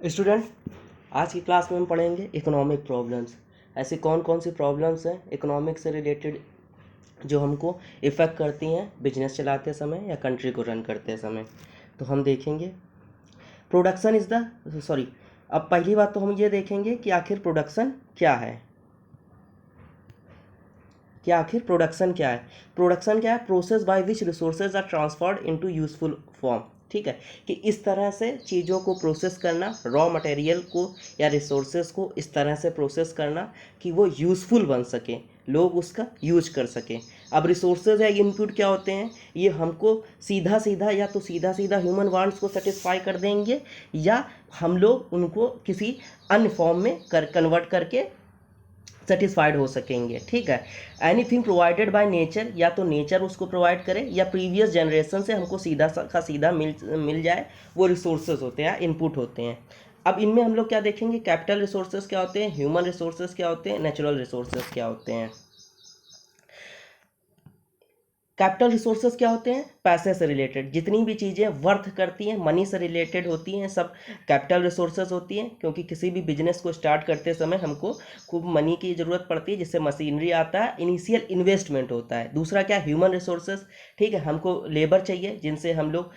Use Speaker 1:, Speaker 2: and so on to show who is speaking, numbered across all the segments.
Speaker 1: Student, आज की class में हम पढ़ेंगे इकोनॉमिक प्रॉब्लम्स। ऐसी कौन कौन सी प्रॉब्लम्स हैं इकोनॉमिक से रिलेटेड जो हमको इफ़ेक्ट करती हैं बिजनेस चलाते समय या कंट्री को रन करते समय। तो हम देखेंगे प्रोडक्शन इज़ द सॉरी अब पहली बात तो हम ये देखेंगे कि आखिर प्रोडक्शन क्या है। प्रोडक्शन क्या है? प्रोडक्शन क्या है? Process by which resources are transferred into useful form. ठीक है, कि इस तरह से चीज़ों को प्रोसेस करना, रॉ मटेरियल को या रिसोर्सेज को इस तरह से प्रोसेस करना कि वो यूज़फुल बन सके, लोग उसका यूज कर सकें। अब रिसोर्सेज या इनपुट क्या होते हैं? ये हमको सीधा सीधा या तो सीधा सीधा ह्यूमन वांट्स को सेटिस्फाई कर देंगे या हम लोग उनको किसी अन्य फॉर्म में कन्वर्ट करके सेटिस्फाइड हो सकेंगे। ठीक है, एनीथिंग प्रोवाइडेड बाय नेचर, या तो नेचर उसको प्रोवाइड करे या प्रीवियस जनरेशन से हमको सीधा का सीधा मिल जाए, वो रिसोर्सेज होते हैं, इनपुट होते हैं। अब इनमें हम लोग क्या देखेंगे? कैपिटल रिसोर्सेज क्या होते हैं, ह्यूमन रिसोर्सेज क्या होते हैं, नेचुरल रिसोर्सेज क्या होते हैं। कैपिटल रिसोर्सेज क्या होते हैं? पैसे से रिलेटेड जितनी भी चीज़ें वर्थ करती हैं, मनी से रिलेटेड होती हैं, सब कैपिटल रिसोर्सेज होती हैं। क्योंकि किसी भी बिजनेस को स्टार्ट करते समय हमको खूब मनी की ज़रूरत पड़ती है, जिससे मशीनरी आता है, इनिशियल इन्वेस्टमेंट होता है। दूसरा क्या? Human resources. ठीक है, हमको लेबर चाहिए जिनसे हम लोग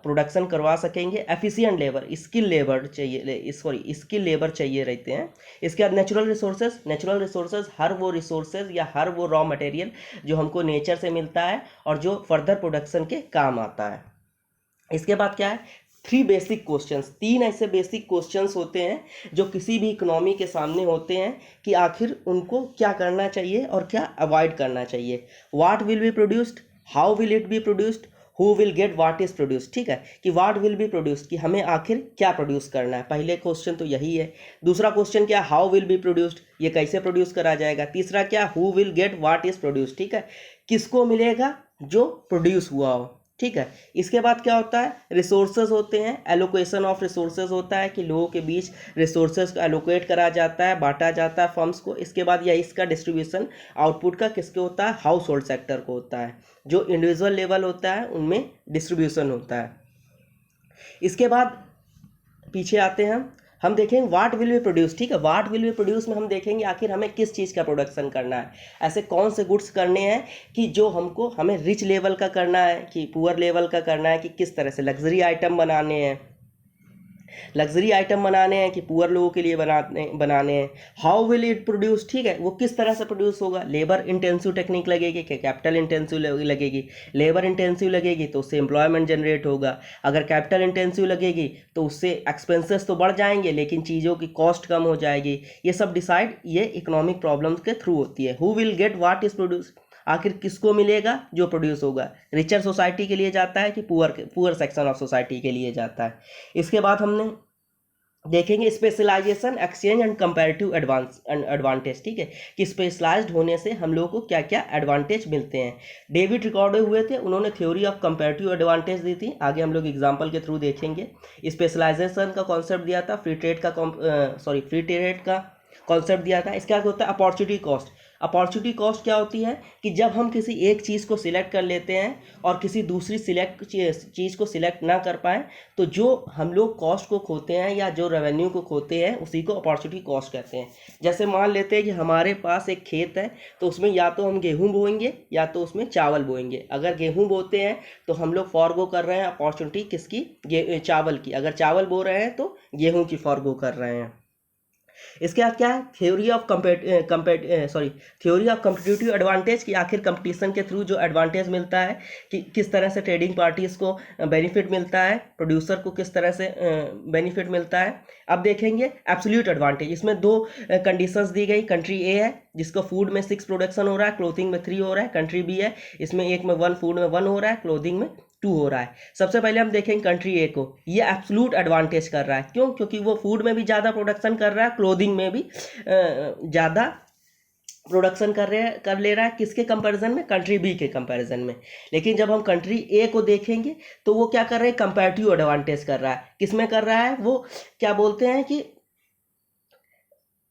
Speaker 1: प्रोडक्शन करवा सकेंगे, एफिशिएंट लेबर, स्किल लेबर चाहिए रहते हैं। इसके बाद नेचुरल रिसोर्सेज हर वो रिसोर्सेज या हर वो रॉ मटेरियल जो हमको नेचर से मिलता है और जो फर्दर प्रोडक्शन के काम आता है। इसके बाद क्या है? तीन ऐसे बेसिक क्वेश्चंस होते हैं जो किसी भी इकोनॉमी के सामने होते हैं कि आखिर उनको क्या करना चाहिए और क्या अवॉइड करना चाहिए। What will be produced, how will it be produced, who will get what is produced. ठीक है, कि व्हाट विल बी प्रोड्यूस्ड, कि हमें आखिर क्या प्रोड्यूस करना है। पहले क्वेश्चन तो यही है। दूसरा क्वेश्चन क्या? हाउ विल बी प्रोड्यूस्ड, ये कैसे प्रोड्यूस करा जाएगा। तीसरा क्या? Who will get what is produced. ठीक है, किसको मिलेगा जो प्रोड्यूस हुआ हो। ठीक है, इसके बाद क्या होता है? रिसोर्सेज होते हैं, एलोकेशन ऑफ रिसोर्सेज होता है कि लोगों के बीच रिसोर्सेज को एलोकेट करा जाता है, बांटा जाता है फर्म्स को। इसके बाद यह इसका डिस्ट्रीब्यूशन आउटपुट का किसके होता है? हाउस होल्ड सेक्टर को होता है। जो इंडिविजुअल लेवल होता है उनमें डिस्ट्रीब्यूशन होता है। इसके बाद पीछे आते हैं हम देखेंगे व्हाट विल बी प्रोड्यूस। ठीक है, व्हाट विल बी प्रोड्यूस में हम देखेंगे आखिर हमें किस चीज़ का प्रोडक्शन करना है, ऐसे कौन से गुड्स करने हैं कि जो हमें रिच लेवल का करना है कि पुअर लेवल का करना है, कि किस तरह से लग्जरी आइटम बनाने हैं कि पुअर लोगों के लिए बनाने हैं। हाउ विल इट प्रोड्यूस, ठीक है, वो किस तरह से प्रोड्यूस होगा। लेबर इंटेंसिव टेक्निक लगेगी कि कैपिटल इंटेंसिव लगेगी। लेबर इंटेंसिव लगेगी तो उससे एम्प्लॉयमेंट जनरेट होगा। अगर कैपिटल इंटेंसिव लगेगी तो उससे एक्सपेंसेस तो बढ़ जाएंगे लेकिन चीज़ों की कॉस्ट कम हो जाएगी। ये सब डिसाइड ये इकोनॉमिक प्रॉब्लम्स के थ्रू होती है। Who will get what is produce, आखिर किसको मिलेगा जो प्रोड्यूस होगा। रिचर सोसाइटी के लिए जाता है कि पुअर सेक्शन ऑफ सोसाइटी के लिए जाता है। इसके बाद हमने देखेंगे specialisation, exchange and comparative advantage. ठीक है, कि स्पेशलाइज्ड होने से हम लोगों को क्या क्या एडवांटेज मिलते हैं। डेविड रिकॉर्डो हुए थे, उन्होंने थ्योरी ऑफ कंपैरेटिव एडवांटेज दी थी। आगे हम लोग एग्जांपल के थ्रू देखेंगे। स्पेशलाइजेशन का कॉन्सेप्ट दिया था, फ्री ट्रेड का कॉन्सेप्ट दिया था। इसका क्या होता है? Opportunity cost. अपॉर्चुनिटी कॉस्ट क्या होती है कि जब हम किसी एक चीज़ को सिलेक्ट कर लेते हैं और किसी दूसरी चीज़ को सिलेक्ट ना कर पाएँ तो जो हम लोग कॉस्ट को खोते हैं या जो रेवेन्यू को खोते हैं उसी को अपॉर्चुनिटी कॉस्ट कहते हैं। जैसे मान लेते हैं कि हमारे पास एक खेत है तो उसमें या तो हम गेहूँ बोएंगे या तो उसमें चावल बोएंगे। अगर गेहूँ बोते हैं तो हम लोग फॉरगो कर रहे हैं अपॉर्चुनिटी किसकी? चावल की। अगर चावल बो रहे हैं तो गेहूँ की फॉरगो कर रहे हैं। इसके बाद क्या है? थ्योरी ऑफ कम्पिटिटिव एडवांटेज, कि आखिर कंपटीशन के थ्रू जो एडवांटेज मिलता है कि किस तरह से ट्रेडिंग पार्टीज को बेनिफिट मिलता है, प्रोड्यूसर को किस तरह से बेनिफिट मिलता है। अब देखेंगे एब्सोल्यूट एडवांटेज। इसमें दो कंडीशंस दी गई। कंट्री ए है जिसको फूड में 6 प्रोडक्शन हो रहा है, क्लोथिंग में 3 हो रहा है। कंट्री बी है, इसमें एक में 1, फूड में 1 हो रहा है, क्लोथिंग में 2 हो रहा है। सबसे पहले हम देखेंगे कंट्री ए को, ये एब्सोल्यूट एडवांटेज कर रहा है। क्यों? क्योंकि वो फूड में भी ज़्यादा प्रोडक्शन कर रहा है, क्लोथिंग में भी ज़्यादा प्रोडक्शन कर ले रहा है। किसके कंपैरिजन में? कंट्री बी के कंपैरिजन में। लेकिन जब हम कंट्री ए को देखेंगे तो वो क्या कर रहे हैं? कंपैरेटिव एडवांटेज कर रहा है। किसमें कर रहा है? वो क्या बोलते हैं कि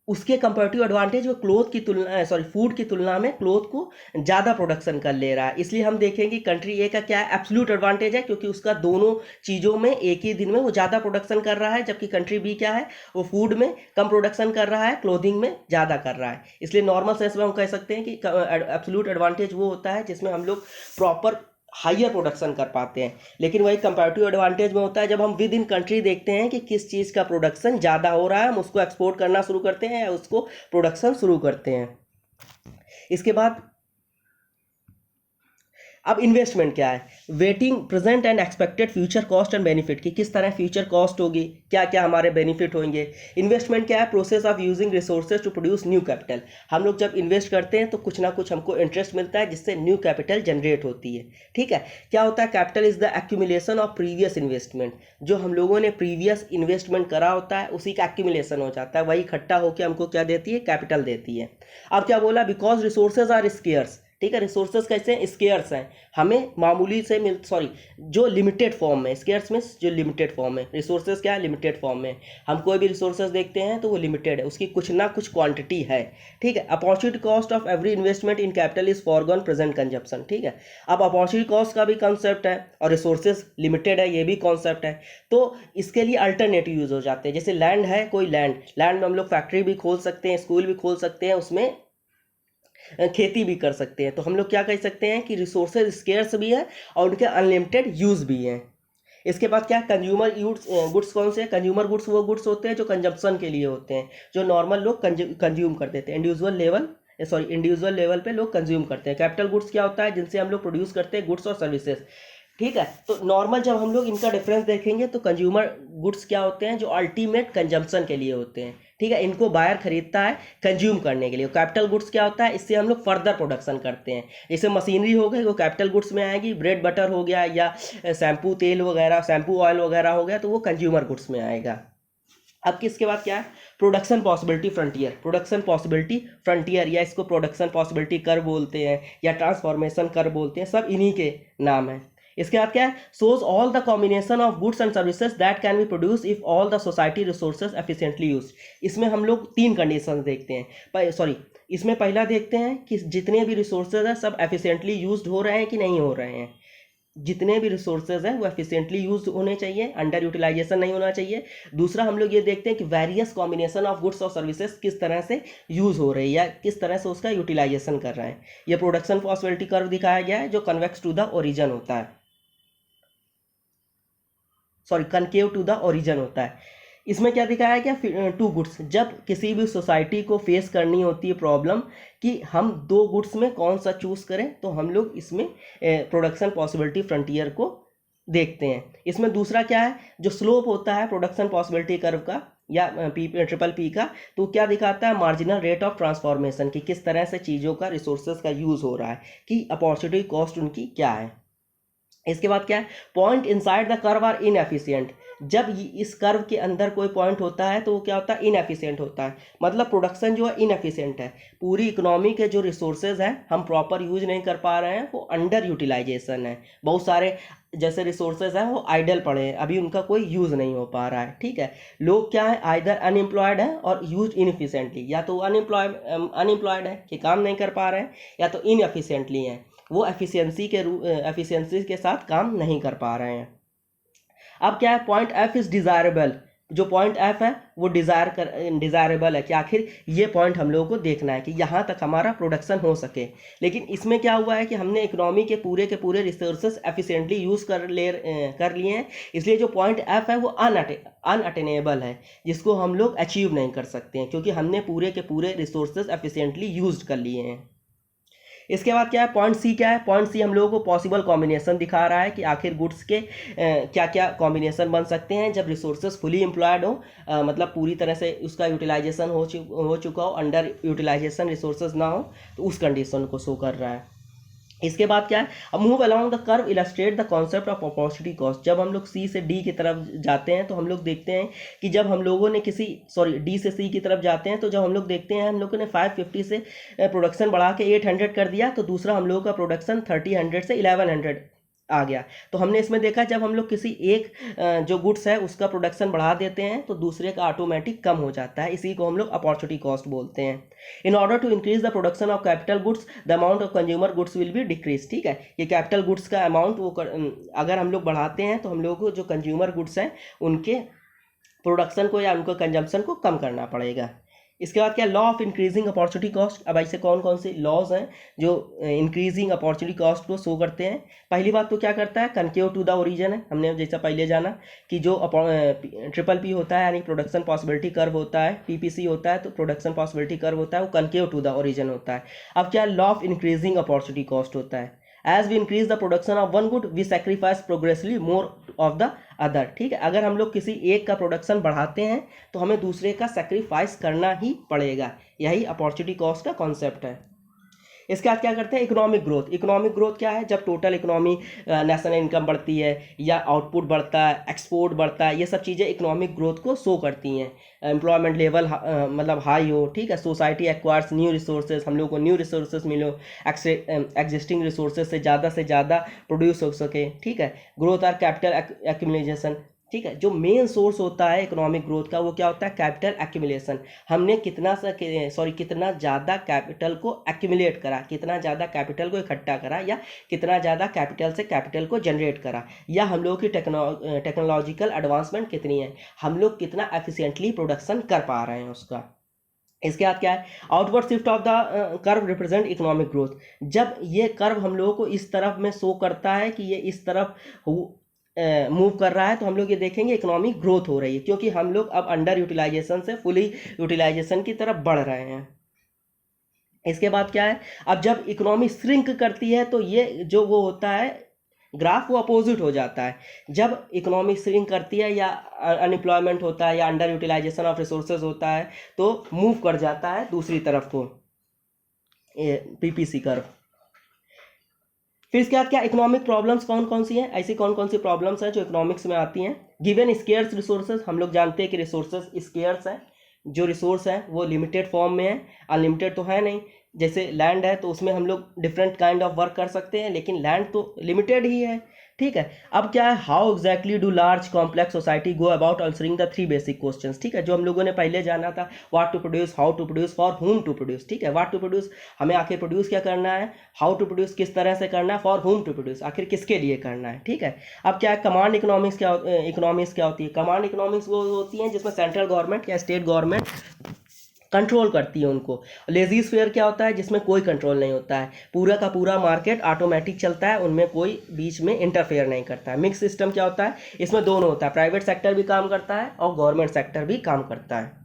Speaker 1: उसके कंपैरेटिव एडवांटेज वो क्लोथ की तुलना फूड की तुलना में क्लोथ को ज़्यादा प्रोडक्शन कर ले रहा है। इसलिए हम देखेंगे कि कंट्री ए का क्या है, एब्सोल्यूट एडवांटेज है, क्योंकि उसका दोनों चीज़ों में एक ही दिन में वो ज़्यादा प्रोडक्शन कर रहा है, जबकि कंट्री बी क्या है, वो फूड में कम प्रोडक्शन कर रहा है, क्लोथिंग में ज़्यादा कर रहा है। इसलिए नॉर्मल सेंस में हम कह सकते हैं कि एब्सोल्यूट एडवांटेज वो होता है जिसमें हम लोग प्रॉपर हाइयर प्रोडक्शन कर पाते हैं। लेकिन वही कंपैरेटिव एडवांटेज में होता है जब हम विद इन कंट्री देखते हैं कि किस चीज़ का प्रोडक्शन ज़्यादा हो रहा है, हम उसको एक्सपोर्ट करना शुरू करते हैं या उसको प्रोडक्शन शुरू करते हैं। इसके बाद अब इन्वेस्टमेंट क्या है, waiting present and expected future cost and benefit की किस तरह फ्यूचर कॉस्ट होगी, क्या क्या हमारे बेनिफिट होंगे। इन्वेस्टमेंट क्या है, process of using resources to produce new capital. हम लोग जब इन्वेस्ट करते हैं तो कुछ ना कुछ हमको इंटरेस्ट मिलता है जिससे न्यू कैपिटल जनरेट होती है। ठीक है, क्या होता है, capital is the accumulation of previous investment. जो हम लोगों ने प्रीवियस इन्वेस्टमेंट करा होता है उसी का एक्यूमुलेशन हो जाता है, वही इकट्ठा होकर हमको क्या देती है, कैपिटल देती है। अब क्या बोला, बिकॉज रिसोर्सेज आर स्केयर्स। ठीक है, रिसोर्सेज कैसे हैं, स्केयर्स हैं, हमें मामूली से जो लिमिटेड फॉर्म में, स्केयर्स में जो लिमिटेड फॉर्म है, रिसोर्सेज क्या है, लिमिटेड फॉर्म में। हम कोई भी रिसोर्सेज देखते हैं तो वो लिमिटेड है, उसकी कुछ ना कुछ क्वांटिटी है। ठीक है, opportunity cost of every investment in capital is foregone present consumption. ठीक है, अब अपॉर्चुनिटी कॉस्ट का भी कॉन्सेप्ट है और रिसोर्सेज लिमिटेड है, ये भी कॉन्सेप्ट है। तो इसके लिए अल्टरनेटिव यूज हो जाते हैं, जैसे लैंड है, कोई लैंड में हम लोग फैक्ट्री भी खोल सकते हैं, स्कूल भी खोल सकते हैं, उसमें खेती भी कर सकते हैं। तो हम लोग क्या कह सकते हैं कि रिसोर्सेज स्केर्स भी है और उनके अनलिमिटेड यूज़ भी हैं। इसके बाद क्या, कंज्यूमर गुड्स कौन से, कंज्यूमर गुड्स वो गुड्स होते हैं जो कंजप्शन के लिए होते हैं, जो नॉर्मल लोग कंज्यूम कर देते हैं, इंडिविजुअल लेवल पे लोग कंज्यूम करते हैं। कैपिटल गुड्स क्या होता है, जिनसे हम लोग प्रोड्यूस करते हैं गुड्स और सर्विसेज। ठीक है, तो नॉर्मल जब हम लोग इनका डिफरेंस देखेंगे तो कंज्यूमर गुड्स क्या होते हैं, जो अल्टीमेट कंजम्पशन के लिए होते हैं। ठीक है, इनको बायर खरीदता है कंज्यूम करने के लिए। कैपिटल गुड्स क्या होता है, इससे हम लोग फर्दर प्रोडक्शन करते हैं, जैसे मशीनरी हो गई वो कैपिटल गुड्स में आएगी, ब्रेड बटर हो गया या शैम्पू तेल वगैरह, शैम्पू ऑयल वगैरह हो गया, तो वो कंज्यूमर गुड्स में आएगा। अब किसके बाद क्या है, production possibility frontier. Production possibility frontier या इसको प्रोडक्शन पॉसिबिलिटी कर्व बोलते हैं या ट्रांसफॉर्मेशन कर्व बोलते हैं, सब इन्हीं के नाम है। इसके बाद क्या है, shows all the combination of goods and services that can be produce if all the society resources efficiently use. इसमें हम लोग 3 कंडीशन देखते हैं, इसमें पहला देखते हैं कि जितने भी रिसोर्सेज हैं सब एफिशिएंटली यूज्ड हो रहे हैं कि नहीं हो रहे हैं। जितने भी रिसोर्सेज हैं वो एफिशिएंटली यूज होने चाहिए, अंडर यूटिलाइजेशन नहीं होना चाहिए। दूसरा हम लोग ये देखते हैं कि वेरियस कॉम्बिनेशन ऑफ गुड्स और सर्विसेज किस तरह से यूज हो रही है या किस तरह से उसका यूटिलाइजेशन कर रहा है। ये प्रोडक्शन पॉसिबिलिटी कर्व दिखाया गया है जो कन्वेक्स टू द ओरिजिन होता है, कनकेव टू द ओरिजिन होता है। इसमें क्या दिखाया गया, 2 गुड्स, जब किसी भी सोसाइटी को फेस करनी होती है प्रॉब्लम कि हम 2 गुड्स में कौन सा चूज करें, तो हम लोग इसमें प्रोडक्शन पॉसिबिलिटी फ्रंटियर को देखते हैं। इसमें दूसरा क्या है, जो स्लोप होता है प्रोडक्शन पॉसिबिलिटी कर्व का या ट्रिपल पी का, तो क्या दिखाता है, मार्जिनल रेट ऑफ ट्रांसफॉर्मेशन की किस तरह से चीज़ों का रिसोर्सेज का यूज़ हो रहा है, कि अपॉर्चुनिटी कॉस्ट उनकी क्या है। इसके बाद क्या है, point inside the curve are inefficient. जब इस कर्व के अंदर कोई पॉइंट होता है तो वो क्या होता है, इनएफिशिएंट होता है, मतलब प्रोडक्शन जो है इनएफिशिएंट है। पूरी इकोनॉमी के जो रिसोर्सेज हैं हम प्रॉपर यूज नहीं कर पा रहे हैं, वो अंडर यूटिलाइजेशन है। बहुत सारे जैसे रिसोर्सेज हैं वो आइडल पड़े हैं, अभी उनका कोई यूज़ नहीं हो पा रहा है। ठीक है, लोग क्या है, आइदर अनएम्प्लॉयड है और यूज इनएफिशिएंटली, या तो अनएम्प्लॉयड है कि काम नहीं कर पा रहे हैं, या तो इनएफिशिएंटली हैं, वो एफिशिएंसी के साथ काम नहीं कर पा रहे हैं। अब क्या है, पॉइंट एफ इज डिज़ायरेबल। जो पॉइंट एफ है वो डिज़ायरेबल है कि आखिर ये पॉइंट हम लोगों को देखना है कि यहाँ तक हमारा प्रोडक्शन हो सके। लेकिन इसमें क्या हुआ है कि हमने इकोनॉमी के पूरे रिसोर्सेज एफिशिएंटली यूज़ कर लिए हैं, इसलिए जो पॉइंट एफ है वो अनअटेनेबल है, जिसको हम लोग अचीव नहीं कर सकते हैं क्योंकि हमने पूरे के पूरे रिसोर्सेज एफिशिएंटली यूज कर लिए हैं। इसके बाद क्या है, पॉइंट सी क्या है, पॉइंट सी हम लोगों को पॉसिबल कॉम्बिनेशन दिखा रहा है कि आखिर गुड्स के क्या क्या कॉम्बिनेशन बन सकते हैं जब रिसोर्सेज फुली एम्प्लॉयड हो, मतलब पूरी तरह से उसका यूटिलाइजेशन हो चुका हो, अंडर यूटिलाइजेशन रिसोर्सेज ना हो, तो उस कंडीशन को शो कर रहा है। इसके बाद क्या है, अब move along the curve illustrate the concept of opportunity cost. जब हम लोग सी से डी की तरफ जाते हैं तो हम लोग देखते हैं कि जब हम लोगों ने डी से सी की तरफ जाते हैं तो जब हम लोग देखते हैं हम लोगों ने 550 से प्रोडक्शन बढ़ा के 800 कर दिया, तो दूसरा हम लोगों का प्रोडक्शन 3000 से 1100 आ गया। तो हमने इसमें देखा जब हम लोग किसी एक जो गुड्स है उसका प्रोडक्शन बढ़ा देते हैं तो दूसरे का ऑटोमेटिक कम हो जाता है, इसी को हम लोग अपॉर्चुनिटी कॉस्ट बोलते हैं। In order to increase the production of capital goods the amount of consumer goods will be decrease. ठीक है, ये कैपिटल गुड्स का अमाउंट अगर हम लोग बढ़ाते हैं तो हम लोग को जो कंज्यूमर गुड्स हैं उनके प्रोडक्शन को या उनको कंजम्पशन को कम करना पड़ेगा। इसके बाद क्या, law of increasing opportunity cost. अब ऐसे कौन कौन से लॉज हैं जो इंक्रीजिंग अपॉर्चुनिटी कॉस्ट को शो करते हैं। पहली बात तो क्या करता है, कनकेव टू द ओरिजिन है। हमने जैसा पहले जाना कि जो ट्रिपल पी होता है यानी प्रोडक्शन पॉसिबिलिटी कर्व होता है, पीपीसी होता है तो प्रोडक्शन पॉसिबिलिटी कर्व होता है, वो कनकेव टू द ओरिजिन होता है। अब क्या, law of increasing opportunity cost होता है। As we increase the production of one good we sacrifice progressively more of the other. ठीक है, अगर हम लोग किसी एक का प्रोडक्शन बढ़ाते हैं तो हमें दूसरे का सेक्रीफाइस करना ही पड़ेगा। यही अपॉर्चुनिटी कॉस्ट का कॉन्सेप्ट है। इसके बाद क्या करते हैं, इकोनॉमिक ग्रोथ। इकोनॉमिक ग्रोथ क्या है, जब टोटल इकोनॉमी नेशनल इनकम बढ़ती है या आउटपुट बढ़ता है, एक्सपोर्ट बढ़ता है, ये सब चीज़ें इकोनॉमिक ग्रोथ को शो करती हैं। एम्प्लॉयमेंट लेवल मतलब हाई हो, ठीक है, सोसाइटी एक्वायर्स न्यू रिसोर्सेज, हम लोग को न्यू रिसोर्सेज मिलो, एग्जिस्टिंग रिसोर्सेज से ज़्यादा प्रोड्यूस हो सके। ठीक है, ग्रोथ आर कैपिटल एक्यूमुलेशन। ठीक है, जो मेन सोर्स होता है इकोनॉमिक ग्रोथ का वो क्या होता है, कैपिटल एक्यूमुलेशन। हमने कितना ज़्यादा कैपिटल को एक्यूमुलेट करा, कितना ज़्यादा कैपिटल को इकट्ठा करा, या कितना ज़्यादा कैपिटल से कैपिटल को जनरेट करा, या हम लोगों की टेक्नोलॉजिकल एडवांसमेंट कितनी है, हम लोग कितना एफिशिएंटली प्रोडक्शन कर पा रहे हैं उसका। इसके बाद क्या है, outward shift of the curve represent economic growth. जब ये कर्व हम लोगों को इस तरफ में शो करता है कि ये इस तरफ मूव कर रहा है तो हम लोग ये देखेंगे इकोनॉमिक ग्रोथ हो रही है, क्योंकि हम लोग अब अंडर यूटिलाइजेशन से फुली यूटिलाइजेशन की तरफ बढ़ रहे हैं। इसके बाद क्या है, अब जब इकोनॉमी श्रिंक करती है तो ये जो वो होता है ग्राफ वो अपोजिट हो जाता है। जब इकोनॉमी श्रिंक करती है या अनएम्प्लॉयमेंट होता है या अंडर यूटिलाइजेशन ऑफ रिसोर्सेज होता है तो मूव कर जाता है दूसरी तरफ को, पीपीसी कर्व। फिर इसके बाद क्या, इकोनॉमिक प्रॉब्लम्स कौन कौन सी हैं, ऐसी कौन कौन सी प्रॉब्लम्स हैं जो इकोनॉमिक्स में आती हैं। गिवन स्केयर्स रिसोर्सेज, हम लोग जानते हैं कि रिसोर्सेज स्केयर्स हैं, जो रिसोर्स है वो लिमिटेड फॉर्म में है, अनलिमिटेड तो है नहीं। जैसे लैंड है तो उसमें हम लोग डिफरेंट काइंड ऑफ वर्क कर सकते हैं, लेकिन लैंड तो लिमिटेड ही है। ठीक है, अब क्या है, how exactly do large complex society go about answering the 3 basic questions. ठीक है, जो हम लोगों ने पहले जाना था, what to produce, how to produce, for whom to produce. ठीक है, व्हाट टू प्रोड्यूस हमें आखिर प्रोड्यूस क्या करना है, हाउ टू प्रोड्यूस किस तरह से करना है, फॉर हुम टू प्रोड्यूस आखिर किसके लिए करना है। ठीक है, अब क्या है, कमांड इकोनॉमिक्स क्या होती है। कमांड इकोनॉमिक्स वो होती है जिसमें सेंट्रल गवर्नमेंट या स्टेट गवर्नमेंट कंट्रोल करती है उनको। लेजीज फेयर क्या होता है, जिसमें कोई कंट्रोल नहीं होता है, पूरा का पूरा मार्केट ऑटोमेटिक चलता है, उनमें कोई बीच में इंटरफेयर नहीं करता है। मिक्स सिस्टम क्या होता है, इसमें दोनों होता है, प्राइवेट सेक्टर भी काम करता है और गवर्नमेंट सेक्टर भी काम करता है।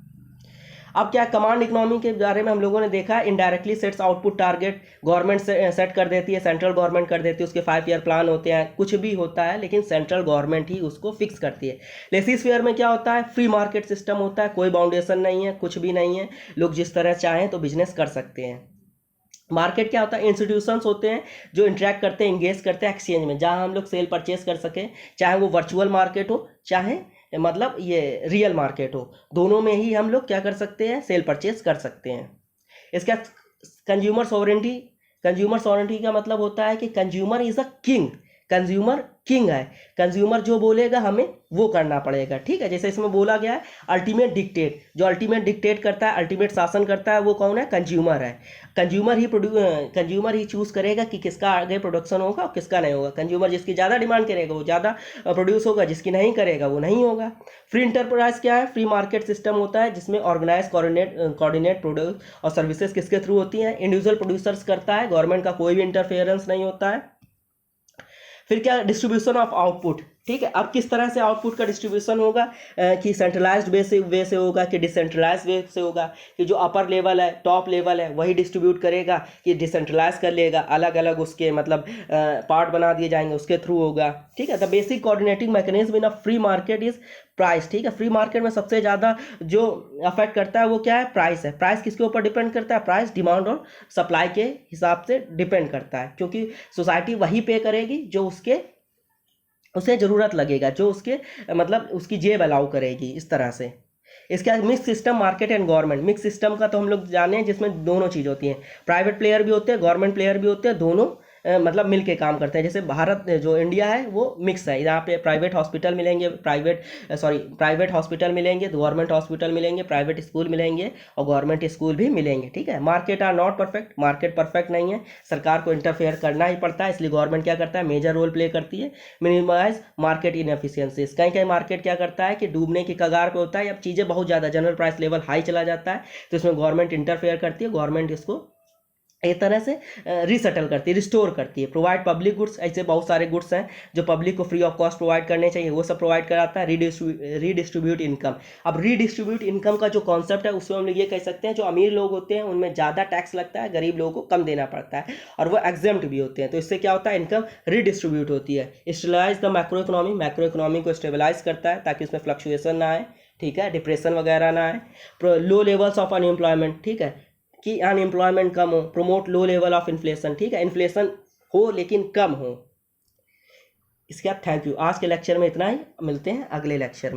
Speaker 1: अब क्या, कमांड इकोनॉमी के बारे में हम लोगों ने देखा, indirectly sets output target, government set कर देती है, सेंट्रल गवर्नमेंट कर देती है, उसके 5 ईयर प्लान होते हैं, कुछ भी होता है लेकिन सेंट्रल गवर्नमेंट ही उसको फिक्स करती है। लेसिस फेयर में क्या होता है, फ्री मार्केट सिस्टम होता है, कोई बाउंडेशन नहीं है, कुछ भी नहीं है, लोग जिस तरह चाहें तो बिजनेस कर सकते हैं। मार्केट क्या होता है, इंस्टीट्यूशंस होते हैं जो इंटरेक्ट करते हैं, इंगेज करते हैं एक्सचेंज में, जहां हम लोग सेल परचेज कर सकें, चाहे वो वर्चुअल मार्केट हो चाहे मतलब ये रियल मार्केट हो, दोनों में ही हम लोग क्या कर सकते हैं, सेल परचेज कर सकते हैं। इसका कंज्यूमर सॉवरेंटी, कंज्यूमर सॉवरेंटी का मतलब होता है कि consumer is a king, consumer king है, कंज्यूमर जो बोलेगा हमें वो करना पड़ेगा। ठीक है, जैसे इसमें बोला गया है अल्टीमेट डिक्टेट, जो अल्टीमेट डिक्टेट करता है, अल्टीमेट शासन करता है, वो कौन है, कंज्यूमर है। कंज्यूमर ही चूज करेगा कि किसका आगे प्रोडक्शन होगा और किसका नहीं होगा। कंज्यूमर जिसकी ज़्यादा डिमांड करेगा वो ज़्यादा प्रोड्यूस होगा, जिसकी नहीं करेगा वो नहीं होगा। फ्री इंटरप्राइज क्या है, फ्री मार्केट सिस्टम होता है जिसमें ऑर्गेनाइज कोऑर्डिनेट प्रोडक्ट और सर्विसेज किसके थ्रू होती हैं, इंडिविजुअल प्रोड्यूसर्स करता है, गवर्नमेंट का कोई भी इंटरफेरेंस नहीं होता है। फिर क्या, डिस्ट्रीब्यूशन ऑफ आउटपुट। ठीक है, अब किस तरह से आउटपुट का डिस्ट्रीब्यूशन होगा, कि सेंट्रलाइज्ड वे से होगा कि डिसेंट्रलाइज्ड वे से होगा, कि जो अपर लेवल है, टॉप लेवल है वही डिस्ट्रीब्यूट करेगा, कि डिसेंट्रलाइज कर लेगा, अलग अलग उसके मतलब पार्ट बना दिए जाएंगे, उसके थ्रू होगा। ठीक है, the basic coordinating mechanism in a free market is price. ठीक है, फ्री मार्केट में सबसे ज़्यादा जो अफेक्ट करता है वो क्या है, प्राइस है। प्राइस किसके ऊपर डिपेंड करता है, प्राइस डिमांड और सप्लाई के हिसाब से डिपेंड करता है, क्योंकि सोसाइटी वही पे करेगी जो उसे ज़रूरत लगेगा, जो उसके मतलब उसकी जेब अलाउ करेगी, इस तरह से। इसके बाद mix system, market and government. Mix system का तो हम लोग जाने हैं जिसमें दोनों चीज़ होती हैं, प्राइवेट प्लेयर भी होते हैं, गवर्नमेंट प्लेयर भी होते हैं, दोनों मतलब मिल के काम करते हैं। जैसे भारत जो इंडिया है वो मिक्स है, यहाँ पे प्राइवेट हॉस्पिटल मिलेंगे, प्राइवेट हॉस्पिटल मिलेंगे, गवर्नमेंट हॉस्पिटल मिलेंगे, प्राइवेट स्कूल मिलेंगे और गवर्नमेंट स्कूल भी मिलेंगे, ठीक है। Market are not perfect, market perfect नहीं है, सरकार को इंटरफेयर करना ही पड़ता है, इसलिए गवर्नमेंट क्या करता है, मेजर रोल प्ले करती है, मिनिमाइज मार्केट इनएफिशिएंसीज। कहीं कहीं मार्केट क्या करता है कि डूबने की कगार पे होता है, अब चीज़ें बहुत ज़्यादा जनरल प्राइस लेवल हाई चला जाता है, तो इसमें गवर्नमेंट इंटरफेयर करती है, गवर्नमेंट इसको एक तरह से रिसेटल करती है, रिस्टोर करती है। प्रोवाइड पब्लिक गुड्स, ऐसे बहुत सारे गुड्स हैं जो पब्लिक को फ्री ऑफ कॉस्ट प्रोवाइड करने चाहिए, वो सब प्रोवाइड कराता है। रीडिस्ट्रीब्यूट इनकम, अब रीडिस्ट्रीब्यूट इनकम का जो कॉन्सेप्ट है उसमें हम लोग ये कह सकते हैं जो अमीर लोग होते हैं उनमें ज़्यादा टैक्स लगता है, गरीब लोगों को कम देना पड़ता है, और वो एग्जेम्प्ट भी होते हैं, तो इससे क्या होता है, इनकम रीडिस्ट्रीब्यूट होती है। Stabilise the macro economy, macro economy को स्टेबलाइज करता है ताकि उसमें फ्लक्चुएसन ना आए, ठीक है, डिप्रेशन वगैरह ना आए। लो लेवल्स ऑफ अनएम्प्लॉयमेंट, ठीक है, कि अनएम्प्लॉयमेंट कम हो, promote low level of inflation, ठीक है, इन्फ्लेशन हो लेकिन कम हो। इसके बाद थैंक यू, आज के लेक्चर में इतना ही, मिलते हैं अगले लेक्चर में।